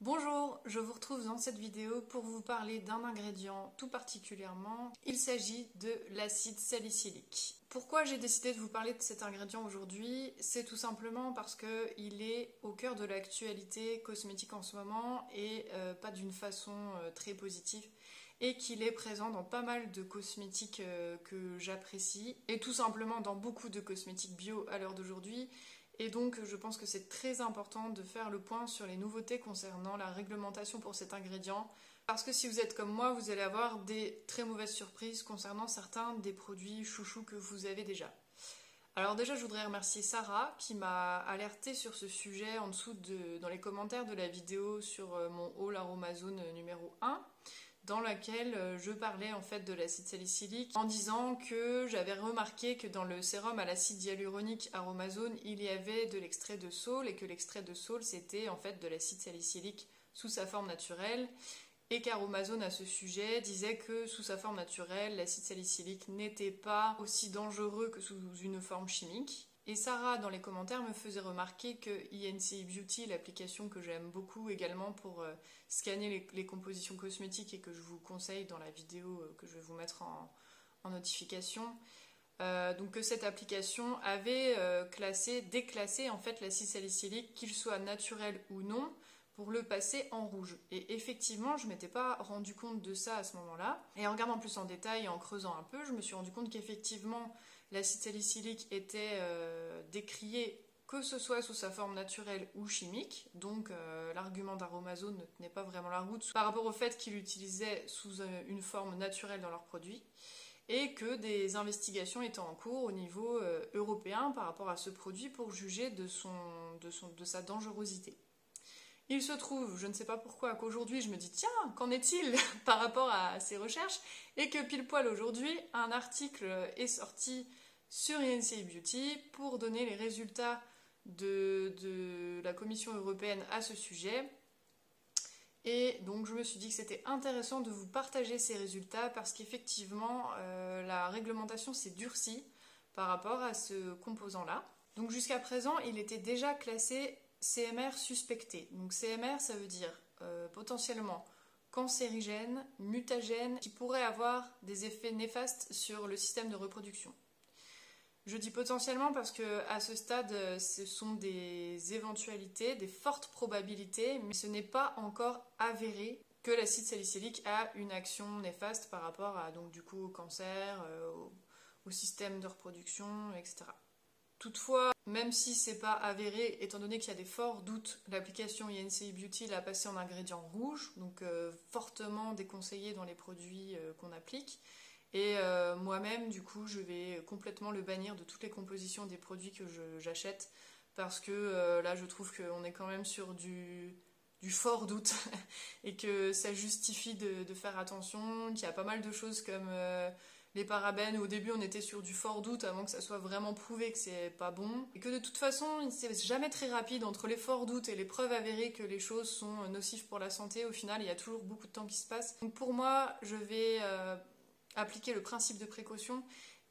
Bonjour, je vous retrouve dans cette vidéo pour vous parler d'un ingrédient tout particulièrement. Il s'agit de l'acide salicylique. Pourquoi j'ai décidé de vous parler de cet ingrédient aujourd'hui? C'est tout simplement parce qu'il est au cœur de l'actualité cosmétique en ce moment et pas d'une façon très positive. Et qu'il est présent dans pas mal de cosmétiques que j'apprécie et tout simplement dans beaucoup de cosmétiques bio à l'heure d'aujourd'hui. Et donc je pense que c'est très important de faire le point sur les nouveautés concernant la réglementation pour cet ingrédient. Parce que si vous êtes comme moi, vous allez avoir des très mauvaises surprises concernant certains des produits chouchous que vous avez déjà. Alors déjà, je voudrais remercier Sarah qui m'a alerté sur ce sujet en dessous dans les commentaires de la vidéo sur mon haul Aromazone numéro 1. Dans laquelle je parlais en fait de l'acide salicylique en disant que j'avais remarqué que dans le sérum à l'acide hyaluronique Aromazone il y avait de l'extrait de saule et que l'extrait de saule c'était en fait de l'acide salicylique sous sa forme naturelle et qu'Aromazone à ce sujet disait que sous sa forme naturelle l'acide salicylique n'était pas aussi dangereux que sous une forme chimique. Et Sarah, dans les commentaires, me faisait remarquer que INCI Beauty, l'application que j'aime beaucoup également pour scanner les compositions cosmétiques et que je vous conseille dans la vidéo que je vais vous mettre en notification, donc que cette application avait déclassé en fait l'acide salicylique, qu'il soit naturel ou non, pour le passer en rouge. Et effectivement, je ne m'étais pas rendu compte de ça à ce moment-là. Et en regardant plus en détail et en creusant un peu, je me suis rendu compte qu'effectivement, l'acide salicylique était décrié que ce soit sous sa forme naturelle ou chimique. Donc l'argument d'Aromazone ne tenait pas vraiment la route par rapport au fait qu'ils l'utilisaient sous une forme naturelle dans leurs produits. Et que des investigations étaient en cours au niveau européen par rapport à ce produit pour juger de sa dangerosité. Il se trouve, je ne sais pas pourquoi, qu'aujourd'hui je me dis tiens, qu'en est-il par rapport à ces recherches? Et que pile poil aujourd'hui, un article est sorti sur INCI Beauty pour donner les résultats de la Commission européenne à ce sujet. Et donc je me suis dit que c'était intéressant de vous partager ces résultats parce qu'effectivement la réglementation s'est durcie par rapport à ce composant-là. Donc jusqu'à présent, il était déjà classé CMR suspecté. Donc CMR, ça veut dire potentiellement cancérigène, mutagène, qui pourrait avoir des effets néfastes sur le système de reproduction. Je dis potentiellement parce que à ce stade, ce sont des éventualités, des fortes probabilités, mais ce n'est pas encore avéré que l'acide salicylique a une action néfaste par rapport à donc du coup au cancer, au système de reproduction, etc. Toutefois, même si c'est pas avéré, étant donné qu'il y a des forts doutes, l'application INCI Beauty l'a passé en ingrédient rouge, donc fortement déconseillé dans les produits qu'on applique. Et moi-même, du coup, je vais complètement le bannir de toutes les compositions des produits que j'achète parce que là, je trouve qu'on est quand même sur du fort doute et que ça justifie de faire attention, qu'il y a pas mal de choses comme les parabènes, où au début on était sur du fort doute avant que ça soit vraiment prouvé que c'est pas bon, et que de toute façon c'est jamais très rapide entre les forts doutes et les preuves avérées que les choses sont nocives pour la santé. Au final il y a toujours beaucoup de temps qui se passe. Donc pour moi je vais appliquer le principe de précaution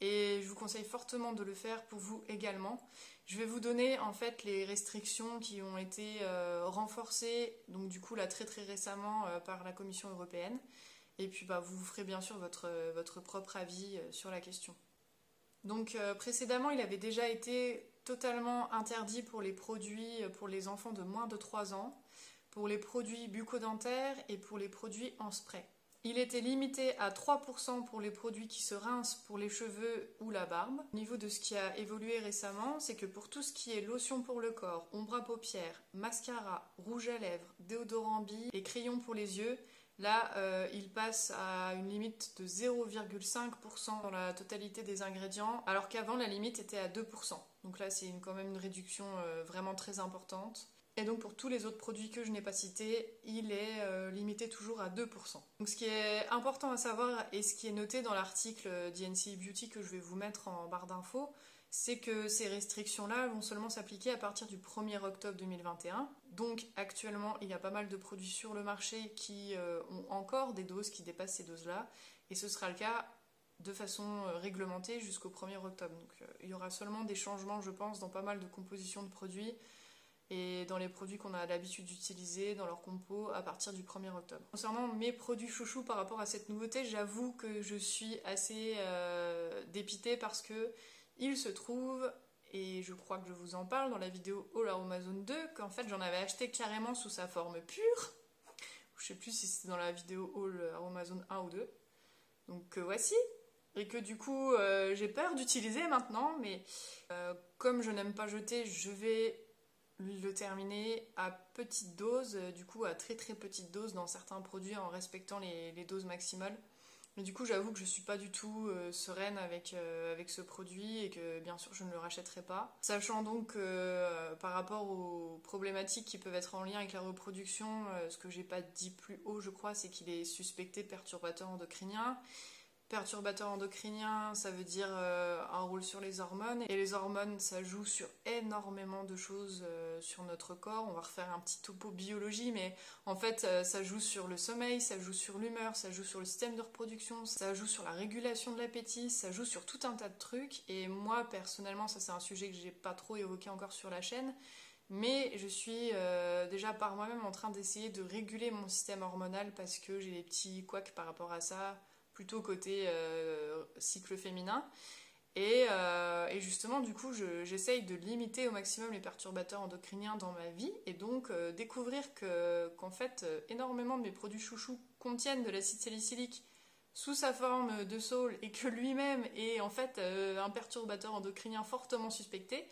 et je vous conseille fortement de le faire pour vous également. Je vais vous donner en fait les restrictions qui ont été renforcées, donc du coup là très récemment par la Commission européenne. Et puis vous vous ferez bien sûr votre propre avis sur la question. Donc précédemment, il avait déjà été totalement interdit pour les produits pour les enfants de moins de 3 ans, pour les produits bucco-dentaires et pour les produits en spray. Il était limité à 3% pour les produits qui se rincent pour les cheveux ou la barbe. Au niveau de ce qui a évolué récemment, c'est que pour tout ce qui est lotion pour le corps, ombre à paupières, mascara, rouge à lèvres, déodorant bille et crayon pour les yeux, là, il passe à une limite de 0,5% dans la totalité des ingrédients, alors qu'avant, la limite était à 2%. Donc là, c'est quand même une réduction vraiment très importante. Et donc pour tous les autres produits que je n'ai pas cités, il est limité toujours à 2%. Donc ce qui est important à savoir et ce qui est noté dans l'article d'INCI Beauty que je vais vous mettre en barre d'infos, c'est que ces restrictions-là vont seulement s'appliquer à partir du 1er octobre 2021. Donc actuellement, il y a pas mal de produits sur le marché qui ont encore des doses qui dépassent ces doses-là. Et ce sera le cas de façon réglementée jusqu'au 1er octobre. Donc il y aura seulement des changements, je pense, dans pas mal de compositions de produits. et dans les produits qu'on a l'habitude d'utiliser dans leur compo à partir du 1er octobre. Concernant mes produits chouchous par rapport à cette nouveauté, j'avoue que je suis assez dépitée parce que il se trouve, et je crois que je vous en parle dans la vidéo Haul Aromazone 2, qu'en fait j'en avais acheté carrément sous sa forme pure. Je sais plus si c'était dans la vidéo Haul Aromazone 1 ou 2. Donc voici. Et que du coup j'ai peur d'utiliser maintenant, mais comme je n'aime pas jeter, je vais le terminer à petite dose, du coup à très très petite dose dans certains produits en respectant les doses maximales. Mais du coup j'avoue que je suis pas du tout sereine avec ce produit et que bien sûr je ne le rachèterai pas. Sachant donc par rapport aux problématiques qui peuvent être en lien avec la reproduction, ce que j'ai pas dit plus haut je crois, c'est qu'il est suspecté de perturbateur endocrinien. Perturbateur endocrinien, ça veut dire un rôle sur les hormones. Et les hormones, ça joue sur énormément de choses sur notre corps. On va refaire un petit topo biologie, mais en fait, ça joue sur le sommeil, ça joue sur l'humeur, ça joue sur le système de reproduction, ça joue sur la régulation de l'appétit, ça joue sur tout un tas de trucs. Et moi, personnellement, ça c'est un sujet que j'ai pas trop évoqué encore sur la chaîne, mais je suis déjà par moi-même en train d'essayer de réguler mon système hormonal parce que j'ai des petits couacs par rapport à ça, plutôt côté cycle féminin. Et justement, du coup, j'essaye de limiter au maximum les perturbateurs endocriniens dans ma vie et donc découvrir qu'en fait, énormément de mes produits chouchous contiennent de l'acide salicylique sous sa forme de saule et que lui-même est en fait un perturbateur endocrinien fortement suspecté.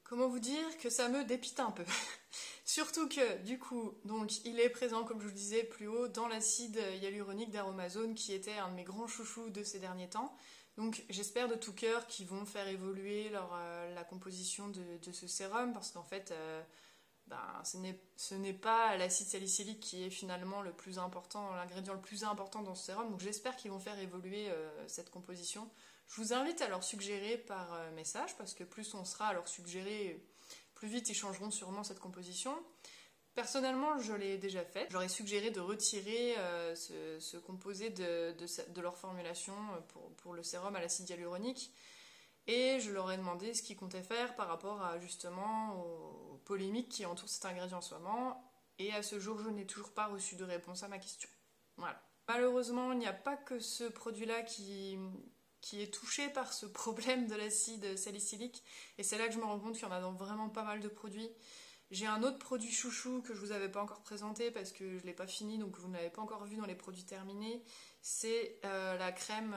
Comment vous dire que ça me dépite un peu. Surtout que, du coup, donc, il est présent, comme je vous le disais plus haut, dans l'acide hyaluronique d'Aromazone, qui était un de mes grands chouchous de ces derniers temps. Donc, j'espère de tout cœur qu'ils vont faire évoluer la composition de ce sérum, parce qu'en fait, ce n'est pas l'acide salicylique qui est finalement le plus important, l'ingrédient le plus important dans ce sérum. Donc, j'espère qu'ils vont faire évoluer cette composition. Je vous invite à leur suggérer par message, parce que plus on sera à leur suggérer, plus vite ils changeront sûrement cette composition. Personnellement, je l'ai déjà fait. J'aurais suggéré de retirer ce composé de leur formulation pour le sérum à l'acide hyaluronique. Et je leur ai demandé ce qu'ils comptaient faire par rapport à justement aux polémiques qui entourent cet ingrédient en ce moment. Et à ce jour, je n'ai toujours pas reçu de réponse à ma question. Voilà. Malheureusement, il n'y a pas que ce produit-là qui est touché par ce problème de l'acide salicylique. Et c'est là que je me rends compte qu'il y en a dans vraiment pas mal de produits. J'ai un autre produit chouchou que je ne vous avais pas encore présenté parce que je ne l'ai pas fini, donc vous ne l'avez pas encore vu dans les produits terminés. C'est la crème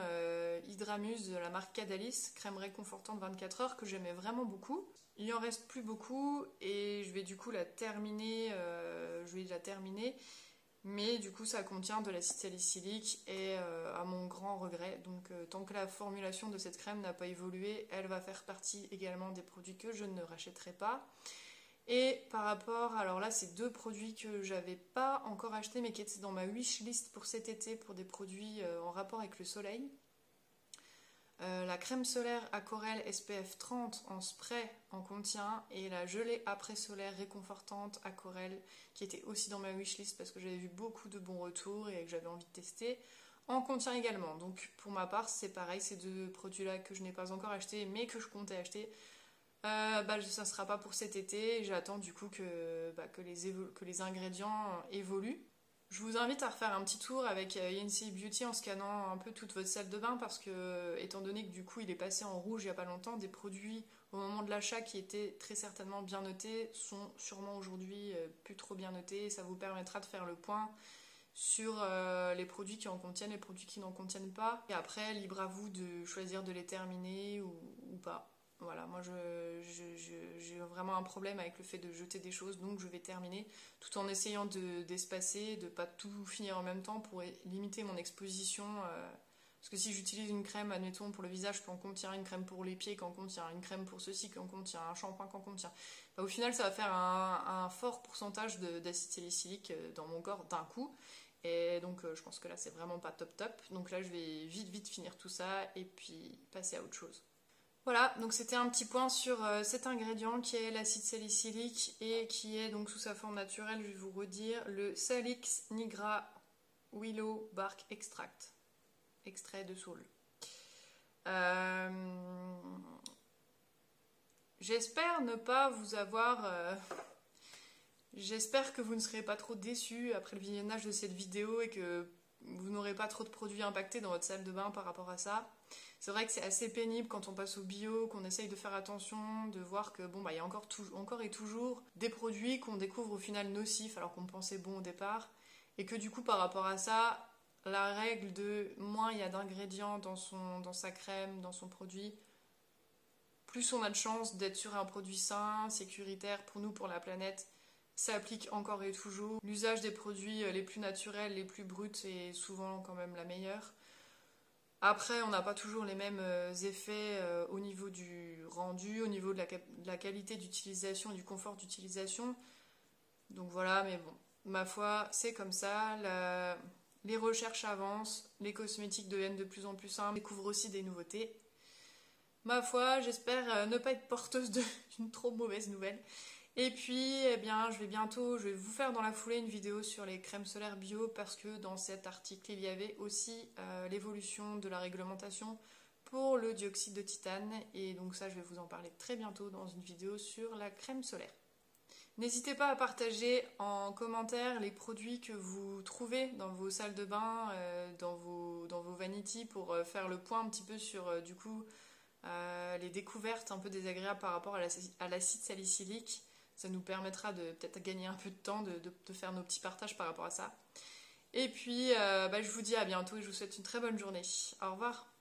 Hydramuse de la marque Cadalis, crème réconfortante 24 heures que j'aimais vraiment beaucoup. Il n'y en reste plus beaucoup et je vais du coup la terminer. Mais du coup ça contient de l'acide salicylique et à mon grand regret. Donc tant que la formulation de cette crème n'a pas évolué, elle va faire partie également des produits que je ne rachèterai pas. Et par rapport, alors là c'est deux produits que j'avais pas encore achetés mais qui étaient dans ma wishlist pour cet été pour des produits en rapport avec le soleil. La crème solaire Aquarelle SPF 30 en spray en contient et la gelée après solaire réconfortante Aquarelle qui était aussi dans ma wishlist parce que j'avais vu beaucoup de bons retours et que j'avais envie de tester en contient également. Donc pour ma part c'est pareil, ces deux produits là que je n'ai pas encore achetés mais que je comptais acheter. Ça ne sera pas pour cet été, j'attends du coup que les ingrédients évoluent. Je vous invite à refaire un petit tour avec Yancy Beauty en scannant un peu toute votre salle de bain parce que, étant donné que du coup il est passé en rouge il n'y a pas longtemps, des produits au moment de l'achat qui étaient très certainement bien notés sont sûrement aujourd'hui plus trop bien notés et ça vous permettra de faire le point sur les produits qui en contiennent, les produits qui n'en contiennent pas. Et après, libre à vous de choisir de les terminer ou pas. Voilà, moi j'ai vraiment un problème avec le fait de jeter des choses, donc je vais terminer tout en essayant d'espacer, de pas tout finir en même temps pour limiter mon exposition. Parce que si j'utilise une crème, admettons pour le visage, qui en contient une crème pour les pieds, qui en contient une crème pour ceci, qui en contient un shampoing, qui en contient. Au final, ça va faire un fort pourcentage d'acide salicylique dans mon corps d'un coup. Et donc je pense que là c'est vraiment pas top top. Donc là je vais vite finir tout ça et puis passer à autre chose. Voilà, donc c'était un petit point sur cet ingrédient qui est l'acide salicylique et qui est donc sous sa forme naturelle, je vais vous redire, le Salix nigra Willow Bark Extract, extrait de saule. J'espère ne pas vous avoir J'espère que vous ne serez pas trop déçus après le visionnage de cette vidéo et que vous n'aurez pas trop de produits impactés dans votre salle de bain par rapport à ça. C'est vrai que c'est assez pénible quand on passe au bio, qu'on essaye de faire attention, de voir que bon, il y a encore et toujours des produits qu'on découvre au final nocifs alors qu'on pensait bon au départ. Et que du coup par rapport à ça, la règle de moins il y a d'ingrédients dans sa crème, dans son produit, plus on a de chances d'être sur un produit sain, sécuritaire pour nous, pour la planète. Ça applique encore et toujours. L'usage des produits les plus naturels, les plus bruts est souvent quand même la meilleure. Après, on n'a pas toujours les mêmes effets au niveau du rendu, au niveau de la qualité d'utilisation et du confort d'utilisation. Donc voilà, mais bon, ma foi, c'est comme ça. Les recherches avancent, les cosmétiques deviennent de plus en plus simples, on découvre aussi des nouveautés. Ma foi, j'espère ne pas être porteuse d'une trop mauvaise nouvelle. Et puis, eh bien, je vais vous faire dans la foulée une vidéo sur les crèmes solaires bio parce que dans cet article, il y avait aussi l'évolution de la réglementation pour le dioxyde de titane. Et donc ça, je vais vous en parler très bientôt dans une vidéo sur la crème solaire. N'hésitez pas à partager en commentaire les produits que vous trouvez dans vos salles de bain, dans vos vanities pour faire le point un petit peu sur du coup les découvertes un peu désagréables par rapport à l'acide salicylique. Ça nous permettra de peut-être gagner un peu de temps, de faire nos petits partages par rapport à ça. Et puis, je vous dis à bientôt et je vous souhaite une très bonne journée. Au revoir.